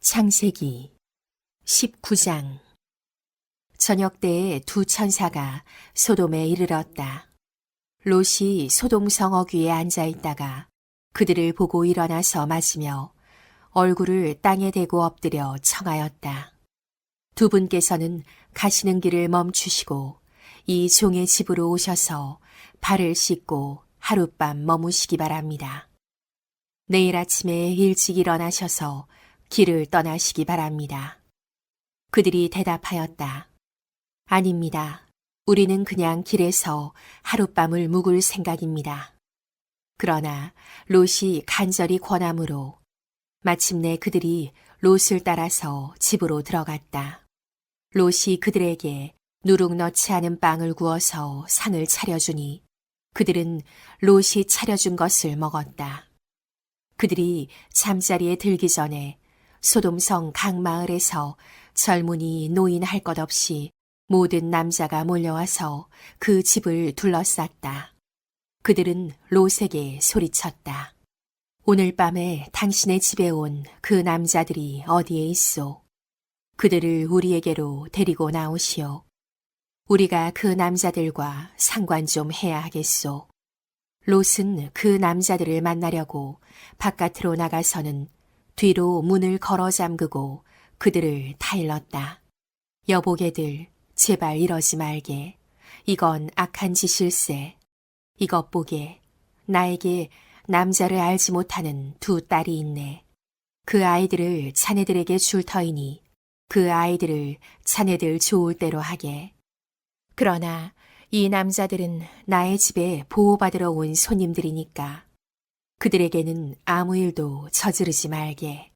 창세기 19장. 저녁 때에 두 천사가 소돔에 이르렀다. 롯이 소돔성 어귀에 앉아 있다가 그들을 보고 일어나서 맞으며 얼굴을 땅에 대고 엎드려 청하였다. 두 분께서는 가시는 길을 멈추시고 이 종의 집으로 오셔서 발을 씻고 하룻밤 머무시기 바랍니다. 내일 아침에 일찍 일어나셔서 길을 떠나시기 바랍니다. 그들이 대답하였다. 아닙니다. 우리는 그냥 길에서 하룻밤을 묵을 생각입니다. 그러나 롯이 간절히 권하므로 마침내 그들이 롯을 따라서 집으로 들어갔다. 롯이 그들에게 누룩 넣지 않은 빵을 구워서 상을 차려주니 그들은 롯이 차려준 것을 먹었다. 그들이 잠자리에 들기 전에 소돔성 각 마을에서 젊은이 노인 할 것 없이 모든 남자가 몰려와서 그 집을 둘러쌌다. 그들은 롯에게 소리쳤다. 오늘 밤에 당신의 집에 온 그 남자들이 어디에 있소? 그들을 우리에게로 데리고 나오시오. 우리가 그 남자들과 상관 좀 해야 하겠소. 롯은 그 남자들을 만나려고 바깥으로 나가서는 뒤로 문을 걸어 잠그고 그들을 타일렀다. 여보게들, 제발 이러지 말게. 이건 악한 짓일세. 이것 보게. 나에게 남자를 알지 못하는 두 딸이 있네. 그 아이들을 자네들에게 줄 터이니 그 아이들을 자네들 좋을 대로 하게. 그러나 이 남자들은 나의 집에 보호받으러 온 손님들이니까 그들에게는 아무 일도 저지르지 말게.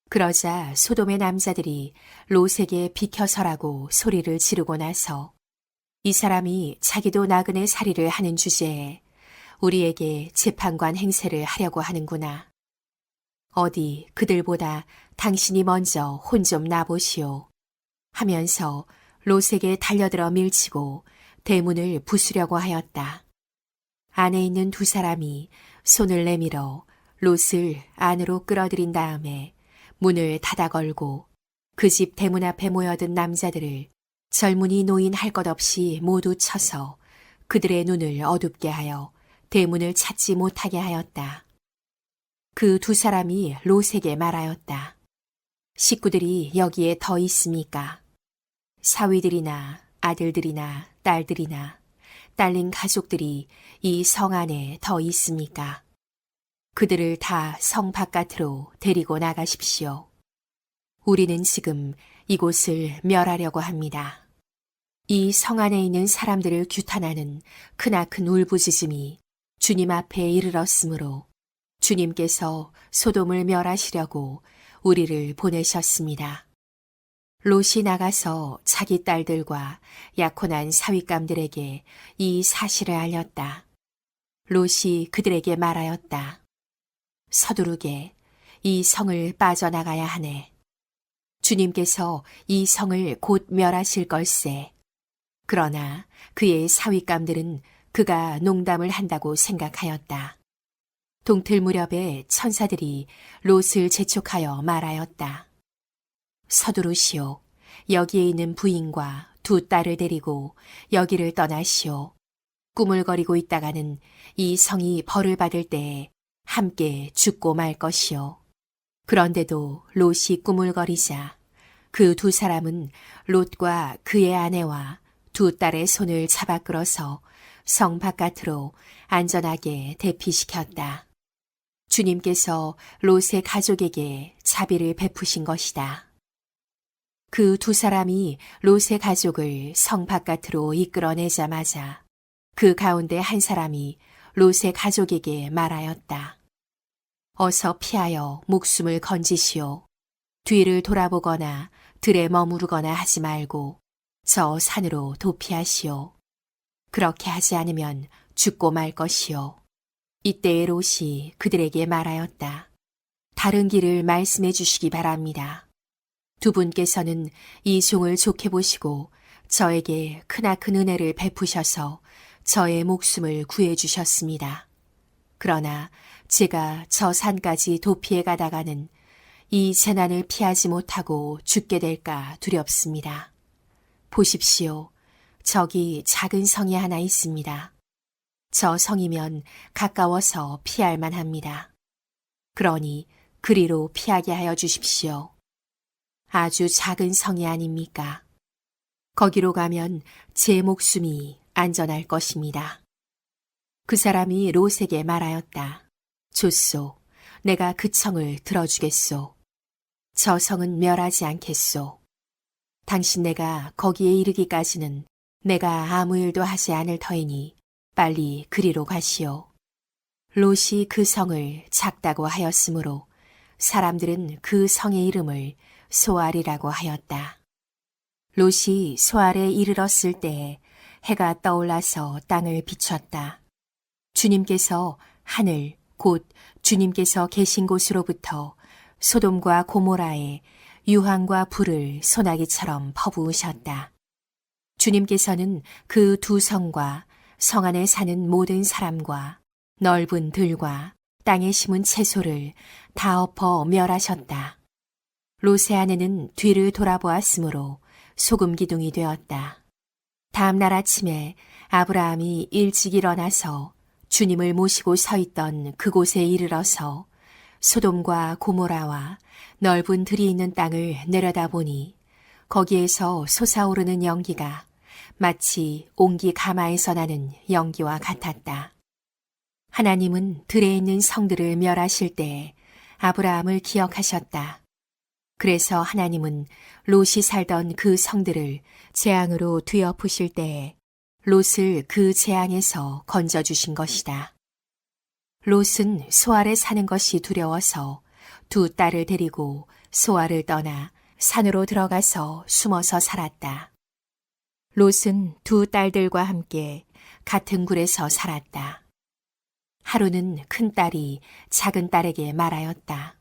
그러자 소돔의 남자들이 롯에게 비켜서라고 소리를 지르고 나서 이 사람이 자기도 나그네 살이를 하는 주제에 우리에게 재판관 행세를 하려고 하는구나. 어디 그들보다 당신이 먼저 혼 좀 나보시오. 하면서 롯에게 달려들어 밀치고 대문을 부수려고 하였다. 안에 있는 두 사람이 손을 내밀어 롯을 안으로 끌어들인 다음에 문을 닫아 걸고 그 집 대문 앞에 모여든 남자들을 젊은이 노인 할 것 없이 모두 쳐서 그들의 눈을 어둡게 하여 대문을 찾지 못하게 하였다. 그 두 사람이 롯에게 말하였다. 식구들이 여기에 더 있습니까? 사위들이나 아들들이나 딸들이나 딸린 가족들이 이 성 안에 더 있습니까? 그들을 다 성 바깥으로 데리고 나가십시오. 우리는 지금 이곳을 멸하려고 합니다. 이 성 안에 있는 사람들을 규탄하는 크나큰 울부짖음이 주님 앞에 이르렀으므로 주님께서 소돔을 멸하시려고 우리를 보내셨습니다. 롯이 나가서 자기 딸들과 약혼한 사윗감들에게 이 사실을 알렸다. 롯이 그들에게 말하였다. 서두르게 이 성을 빠져나가야 하네. 주님께서 이 성을 곧 멸하실 걸세. 그러나 그의 사윗감들은 그가 농담을 한다고 생각하였다. 동틀 무렵에 천사들이 롯을 재촉하여 말하였다. 서두르시오. 여기에 있는 부인과 두 딸을 데리고 여기를 떠나시오. 꾸물거리고 있다가는 이 성이 벌을 받을 때에 함께 죽고 말 것이오. 그런데도 롯이 꾸물거리자 그 두 사람은 롯과 그의 아내와 두 딸의 손을 잡아 끌어서 성 바깥으로 안전하게 대피시켰다. 주님께서 롯의 가족에게 자비를 베푸신 것이다. 그 두 사람이 롯의 가족을 성 바깥으로 이끌어내자마자 그 가운데 한 사람이 롯의 가족에게 말하였다. 어서 피하여 목숨을 건지시오. 뒤를 돌아보거나 들에 머무르거나 하지 말고 저 산으로 도피하시오. 그렇게 하지 않으면 죽고 말 것이오. 이때에 롯이 그들에게 말하였다. 다른 길을 말씀해 주시기 바랍니다. 두 분께서는 이 종을 좋게 보시고 저에게 크나큰 은혜를 베푸셔서 저의 목숨을 구해 주셨습니다. 그러나 제가 저 산까지 도피해 가다가는 이 재난을 피하지 못하고 죽게 될까 두렵습니다. 보십시오. 저기 작은 성이 하나 있습니다. 저 성이면 가까워서 피할 만합니다. 그러니 그리로 피하게 하여 주십시오. 아주 작은 성이 아닙니까? 거기로 가면 제 목숨이 안전할 것입니다. 그 사람이 롯에게 말하였다. 좋소. 내가 그 청을 들어주겠소. 저 성은 멸하지 않겠소. 당신 내가 거기에 이르기까지는 내가 아무 일도 하지 않을 터이니 빨리 그리로 가시오. 롯이 그 성을 작다고 하였으므로 사람들은 그 성의 이름을 소알이라고 하였다. 롯이 소알에 이르렀을 때에 해가 떠올라서 땅을 비췄다. 주님께서 하늘 곧 주님께서 계신 곳으로부터 소돔과 고모라에 유황과 불을 소나기처럼 퍼부으셨다. 주님께서는 그 두 성과 성 안에 사는 모든 사람과 넓은 들과 땅에 심은 채소를 다 엎어 멸하셨다. 롯의 아내는 뒤를 돌아보았으므로 소금 기둥이 되었다. 다음 날 아침에 아브라함이 일찍 일어나서 주님을 모시고 서 있던 그곳에 이르러서 소돔과 고모라와 넓은 들이 있는 땅을 내려다보니 거기에서 솟아오르는 연기가 마치 옹기 가마에서 나는 연기와 같았다. 하나님은 들에 있는 성들을 멸하실 때에 아브라함을 기억하셨다. 그래서 하나님은 롯이 살던 그 성들을 재앙으로 뒤엎으실 때에 롯을 그 재앙에서 건져주신 것이다. 롯은 소알에 사는 것이 두려워서 두 딸을 데리고 소알을 떠나 산으로 들어가서 숨어서 살았다. 롯은 두 딸들과 함께 같은 굴에서 살았다. 하루는 큰 딸이 작은 딸에게 말하였다.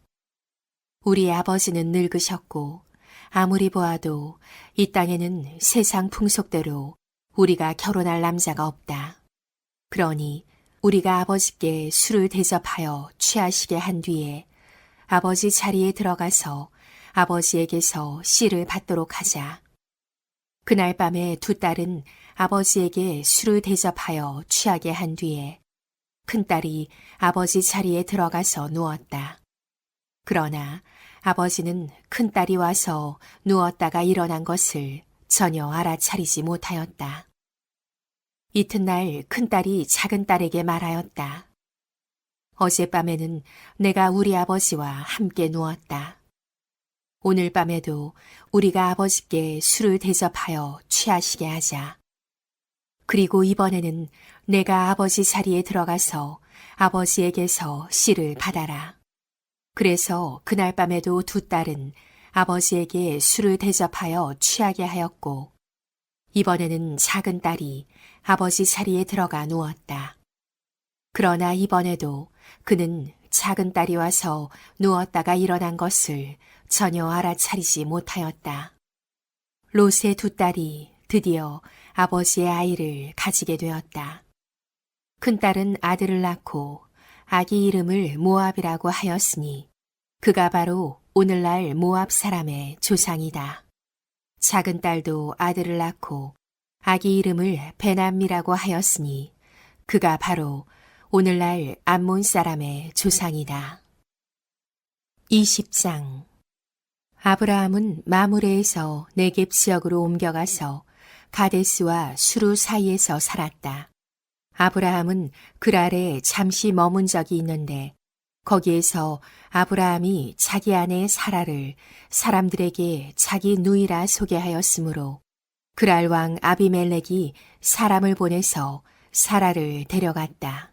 우리 아버지는 늙으셨고 아무리 보아도 이 땅에는 세상 풍속대로 우리가 결혼할 남자가 없다. 그러니 우리가 아버지께 술을 대접하여 취하시게 한 뒤에 아버지 자리에 들어가서 아버지에게서 씨를 받도록 하자. 그날 밤에 두 딸은 아버지에게 술을 대접하여 취하게 한 뒤에 큰딸이 아버지 자리에 들어가서 누웠다. 그러나 아버지는 큰딸이 와서 누웠다가 일어난 것을 전혀 알아차리지 못하였다. 이튿날 큰딸이 작은딸에게 말하였다. 어젯밤에는 내가 우리 아버지와 함께 누웠다. 오늘 밤에도 우리가 아버지께 술을 대접하여 취하시게 하자. 그리고 이번에는 내가 아버지 자리에 들어가서 아버지에게서 씨를 받아라. 그래서 그날 밤에도 두 딸은 아버지에게 술을 대접하여 취하게 하였고 이번에는 작은 딸이 아버지 자리에 들어가 누웠다. 그러나 이번에도 그는 작은 딸이 와서 누웠다가 일어난 것을 전혀 알아차리지 못하였다. 롯의 두 딸이 드디어 아버지의 아이를 가지게 되었다. 큰딸은 아들을 낳고 아기 이름을 모압이라고 하였으니 그가 바로 오늘날 모압 사람의 조상이다. 작은 딸도 아들을 낳고 아기 이름을 베남미라고 하였으니 그가 바로 오늘날 암몬 사람의 조상이다. 20장 아브라함은 마므레에서 네겝 지역으로 옮겨가서 가데스와 수루 사이에서 살았다. 아브라함은 그랄에 잠시 머문 적이 있는데 거기에서 아브라함이 자기 아내 사라를 사람들에게 자기 누이라 소개하였으므로 그랄 왕 아비멜렉이 사람을 보내서 사라를 데려갔다.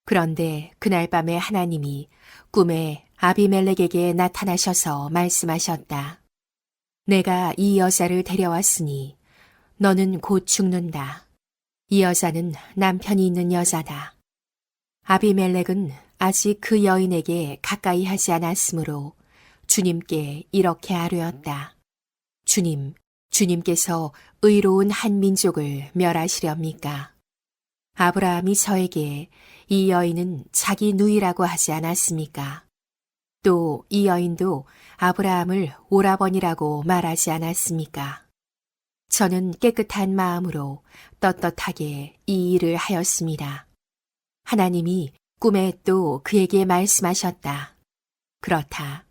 그런데 그날 밤에 하나님이 꿈에 아비멜렉에게 나타나셔서 말씀하셨다. 내가 이 여자를 데려왔으니 너는 곧 죽는다. 이 여자는 남편이 있는 여자다. 아비멜렉은 아직 그 여인에게 가까이 하지 않았으므로 주님께 이렇게 아뢰었다. 주님께서 의로운 한 민족을 멸하시렵니까? 아브라함이 저에게 이 여인은 자기 누이라고 하지 않았습니까? 또 이 여인도 아브라함을 오라버니라고 말하지 않았습니까? 저는 깨끗한 마음으로 떳떳하게 이 일을 하였습니다. 하나님이 꿈에 또 그에게 말씀하셨다. 그렇다.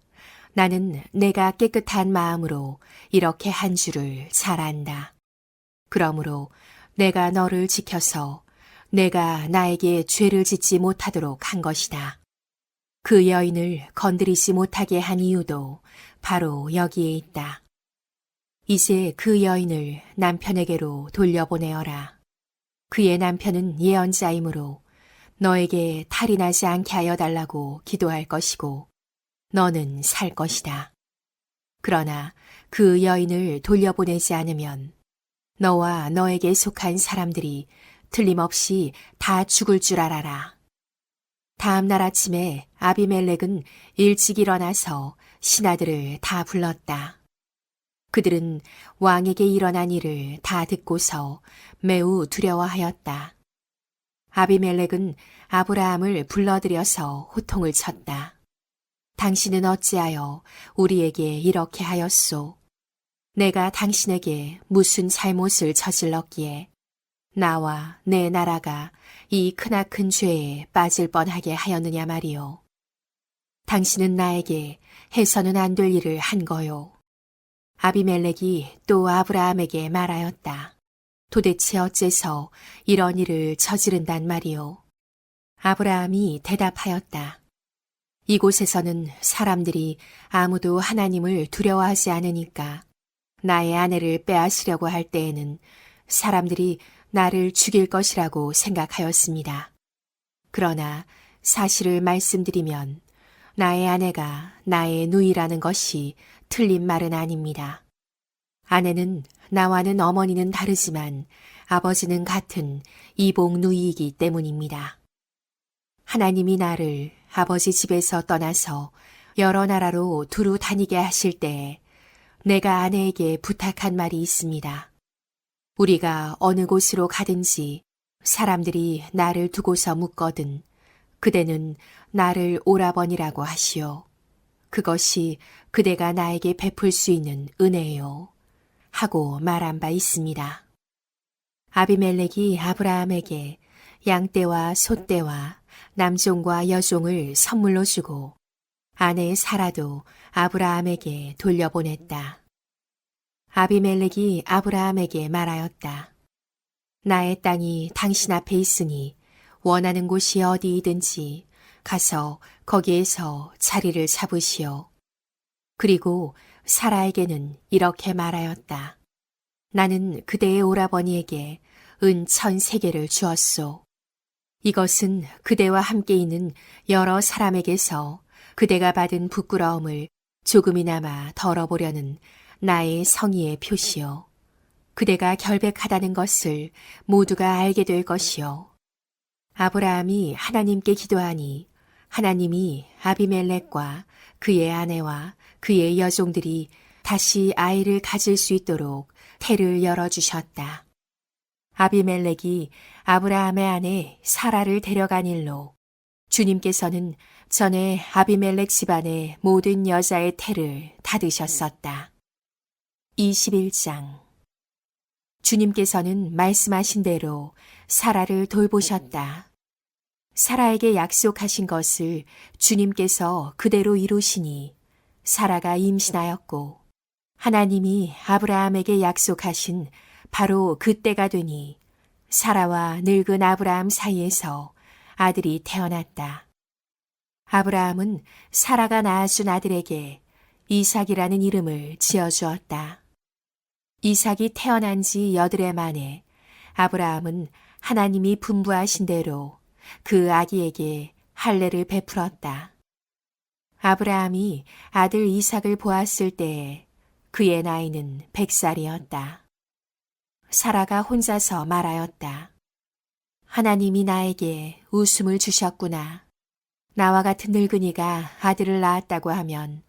나는 내가 깨끗한 마음으로 이렇게 한 줄을 잘 안다. 그러므로 내가 너를 지켜서 내가 나에게 죄를 짓지 못하도록 한 것이다. 그 여인을 건드리지 못하게 한 이유도 바로 여기에 있다. 이제 그 여인을 남편에게로 돌려보내어라. 그의 남편은 예언자이므로 너에게 탈이 나지 않게 하여 달라고 기도할 것이고 너는 살 것이다. 그러나 그 여인을 돌려보내지 않으면 너와 너에게 속한 사람들이 틀림없이 다 죽을 줄 알아라. 다음 날 아침에 아비멜렉은 일찍 일어나서 신하들을 다 불렀다. 그들은 왕에게 일어난 일을 다 듣고서 매우 두려워하였다. 아비멜렉은 아브라함을 불러들여서 호통을 쳤다. 당신은 어찌하여 우리에게 이렇게 하였소? 내가 당신에게 무슨 잘못을 저질렀기에 나와 내 나라가 이 크나큰 죄에 빠질 뻔하게 하였느냐 말이오. 당신은 나에게 해서는 안 될 일을 한 거요. 아비멜렉이 또 아브라함에게 말하였다. 도대체 어째서 이런 일을 저지른단 말이오. 아브라함이 대답하였다. 이곳에서는 사람들이 아무도 하나님을 두려워하지 않으니까 나의 아내를 빼앗으려고 할 때에는 사람들이 나를 죽일 것이라고 생각하였습니다. 그러나 사실을 말씀드리면 나의 아내가 나의 누이라는 것이 틀린 말은 아닙니다. 아내는 나와는 어머니는 다르지만 아버지는 같은 이복 누이이기 때문입니다. 하나님이 나를 아버지 집에서 떠나서 여러 나라로 두루 다니게 하실 때에 내가 아내에게 부탁한 말이 있습니다. 우리가 어느 곳으로 가든지 사람들이 나를 두고서 묻거든 그대는 나를 오라버니라고 하시오. 그것이 그대가 나에게 베풀 수 있는 은혜요. 하고 말한 바 있습니다. 아비멜렉이 아브라함에게 양떼와 소떼와 남종과 여종을 선물로 주고 아내 사라도 아브라함에게 돌려보냈다. 아비멜렉이 아브라함에게 말하였다. 나의 땅이 당신 앞에 있으니 원하는 곳이 어디이든지 가서 거기에서 자리를 잡으시오. 그리고 사라에게는 이렇게 말하였다. 나는 그대의 오라버니에게 은 1,000세겔을 주었소. 이것은 그대와 함께 있는 여러 사람에게서 그대가 받은 부끄러움을 조금이나마 덜어보려는 나의 성의의 표시요. 그대가 결백하다는 것을 모두가 알게 될 것이요. 아브라함이 하나님께 기도하니 하나님이 아비멜렉과 그의 아내와 그의 여종들이 다시 아이를 가질 수 있도록 태를 열어주셨다. 아비멜렉이 아브라함의 아내 사라를 데려간 일로 주님께서는 전에 아비멜렉 집안의 모든 여자의 태를 닫으셨었다. 21장 주님께서는 말씀하신 대로 사라를 돌보셨다. 사라에게 약속하신 것을 주님께서 그대로 이루시니 사라가 임신하였고 하나님이 아브라함에게 약속하신 바로 그때가 되니 사라와 늙은 아브라함 사이에서 아들이 태어났다. 아브라함은 사라가 낳아준 아들에게 이삭이라는 이름을 지어주었다. 이삭이 태어난 지 8해 만에 아브라함은 하나님이 분부하신 대로 그 아기에게 할례를 베풀었다. 아브라함이 아들 이삭을 보았을 때에 그의 나이는 100살이었다. 사라가 혼자서 말하였다. 하나님이 나에게 웃음을 주셨구나. 나와 같은 늙은이가 아들을 낳았다고 하면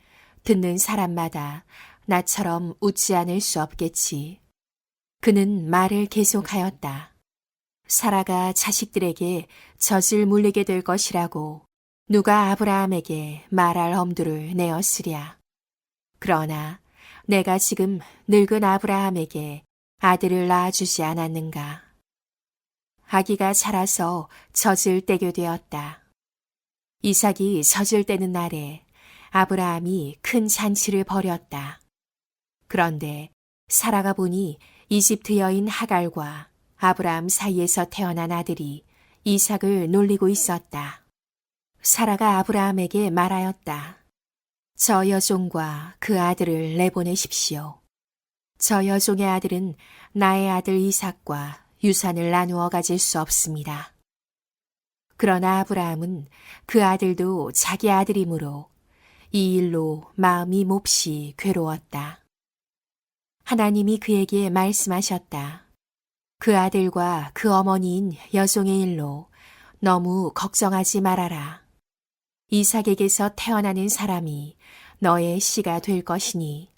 듣는 사람마다 나처럼 웃지 않을 수 없겠지. 그는 말을 계속하였다. 사라가 자식들에게 젖을 물리게 될 것이라고 누가 아브라함에게 말할 엄두를 내었으랴. 그러나 내가 지금 늙은 아브라함에게 아들을 낳아주지 않았는가. 아기가 자라서 젖을 떼게 되었다. 이삭이 젖을 떼는 날에 아브라함이 큰 잔치를 벌였다. 그런데 사라가 보니 이집트 여인 하갈과 아브라함 사이에서 태어난 아들이 이삭을 놀리고 있었다. 사라가 아브라함에게 말하였다. 저 여종과 그 아들을 내보내십시오. 저 여종의 아들은 나의 아들 이삭과 유산을 나누어 가질 수 없습니다. 그러나 아브라함은 그 아들도 자기 아들이므로 이 일로 마음이 몹시 괴로웠다. 하나님이 그에게 말씀하셨다. 그 아들과 그 어머니인 여종의 일로 너무 걱정하지 말아라. 이삭에게서 태어나는 사람이 너의 씨가 될 것이니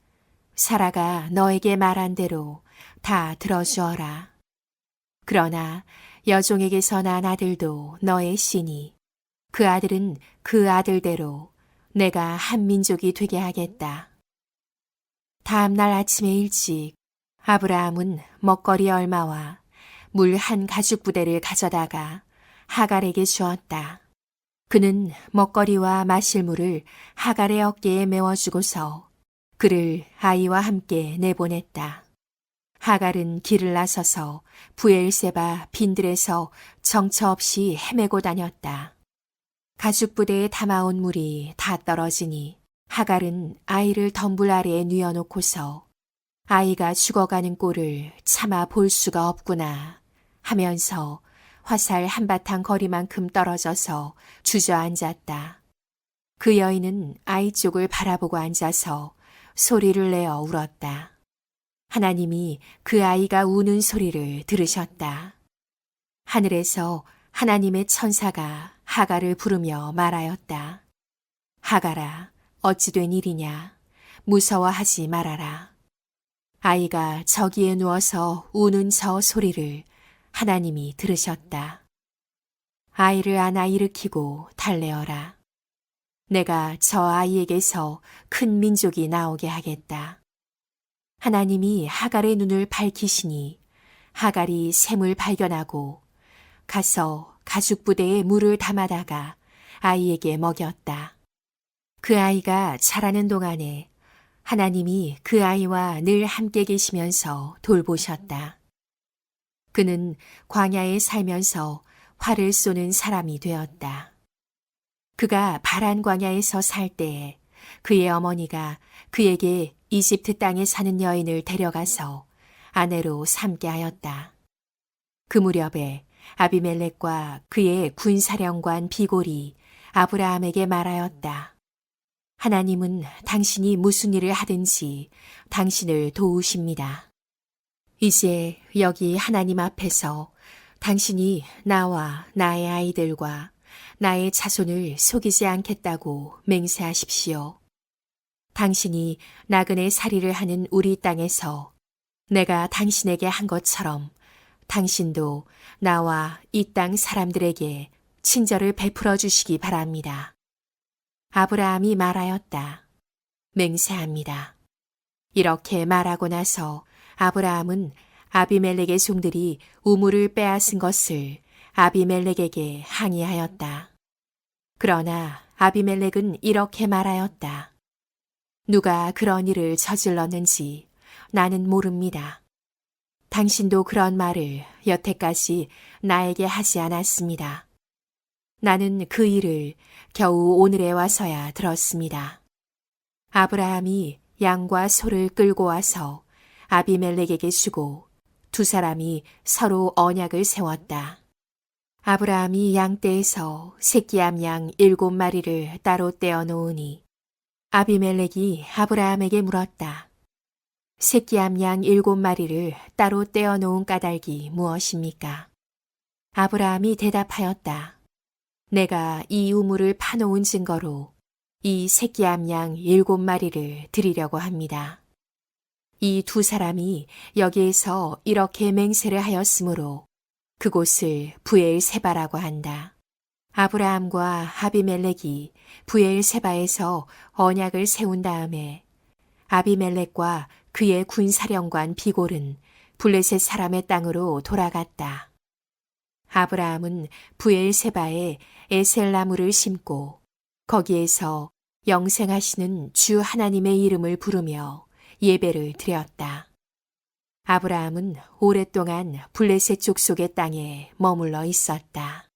사라가 너에게 말한 대로 다 들어주어라. 그러나 여종에게서 난 아들도 너의 씨니 그 아들은 그 아들대로 내가 한 민족이 되게 하겠다. 다음 날 아침에 일찍 아브라함은 먹거리 얼마와 물 한 가죽 부대를 가져다가 하갈에게 주었다. 그는 먹거리와 마실 물을 하갈의 어깨에 메워주고서 그를 아이와 함께 내보냈다. 하갈은 길을 나서서 부엘세바 빈들에서 정처 없이 헤매고 다녔다. 가죽 부대에 담아온 물이 다 떨어지니 하갈은 아이를 덤불 아래에 뉘어놓고서 아이가 죽어가는 꼴을 차마 볼 수가 없구나 하면서 화살 한바탕 거리만큼 떨어져서 주저앉았다. 그 여인은 아이 쪽을 바라보고 앉아서 소리를 내어 울었다. 하나님이 그 아이가 우는 소리를 들으셨다. 하늘에서 하나님의 천사가 하갈을 부르며 말하였다. 하갈아, 어찌 된 일이냐? 무서워하지 말아라. 아이가 저기에 누워서 우는 저 소리를 하나님이 들으셨다. 아이를 안아 일으키고 달래어라. 내가 저 아이에게서 큰 민족이 나오게 하겠다. 하나님이 하갈의 눈을 밝히시니 하갈이 샘을 발견하고 가서 가죽 부대에 물을 담아다가 아이에게 먹였다. 그 아이가 자라는 동안에 하나님이 그 아이와 늘 함께 계시면서 돌보셨다. 그는 광야에 살면서 활을 쏘는 사람이 되었다. 그가 바란 광야에서 살 때에 그의 어머니가 그에게 이집트 땅에 사는 여인을 데려가서 아내로 삼게 하였다. 그 무렵에 아비멜렉과 그의 군사령관 비골이 아브라함에게 말하였다. 하나님은 당신이 무슨 일을 하든지 당신을 도우십니다. 이제 여기 하나님 앞에서 당신이 나와 나의 아이들과 나의 자손을 속이지 않겠다고 맹세하십시오. 당신이 나그네 살이를 하는 우리 땅에서 내가 당신에게 한 것처럼 당신도 나와 이 땅 사람들에게 친절을 베풀어 주시기 바랍니다. 아브라함이 말하였다. 맹세합니다. 이렇게 말하고 나서 아브라함은 아비멜렉의 종들이 우물을 빼앗은 것을 아비멜렉에게 항의하였다. 그러나 아비멜렉은 이렇게 말하였다. 누가 그런 일을 저질렀는지 나는 모릅니다. 당신도 그런 말을 여태까지 나에게 하지 않았습니다. 나는 그 일을 겨우 오늘에 와서야 들었습니다. 아브라함이 양과 소를 끌고 와서 아비멜렉에게 주고 두 사람이 서로 언약을 세웠다. 아브라함이 양떼에서 새끼암 양 7마리를 따로 떼어 놓으니 아비멜렉이 아브라함에게 물었다. 새끼암 양 7마리를 따로 떼어 놓은 까닭이 무엇입니까? 아브라함이 대답하였다. 내가 이 우물을 파놓은 증거로 이 새끼암 양 7마리를 드리려고 합니다. 이 두 사람이 여기에서 이렇게 맹세를 하였으므로 그곳을 부엘세바라고 한다. 아브라함과 아비멜렉이 부엘세바에서 언약을 세운 다음에 아비멜렉과 그의 군사령관 비골은 블레셋 사람의 땅으로 돌아갔다. 아브라함은 부엘세바에 에셀나무를 심고 거기에서 영생하시는 주 하나님의 이름을 부르며 예배를 드렸다. 아브라함은 오랫동안 블레셋 족속의 땅에 머물러 있었다.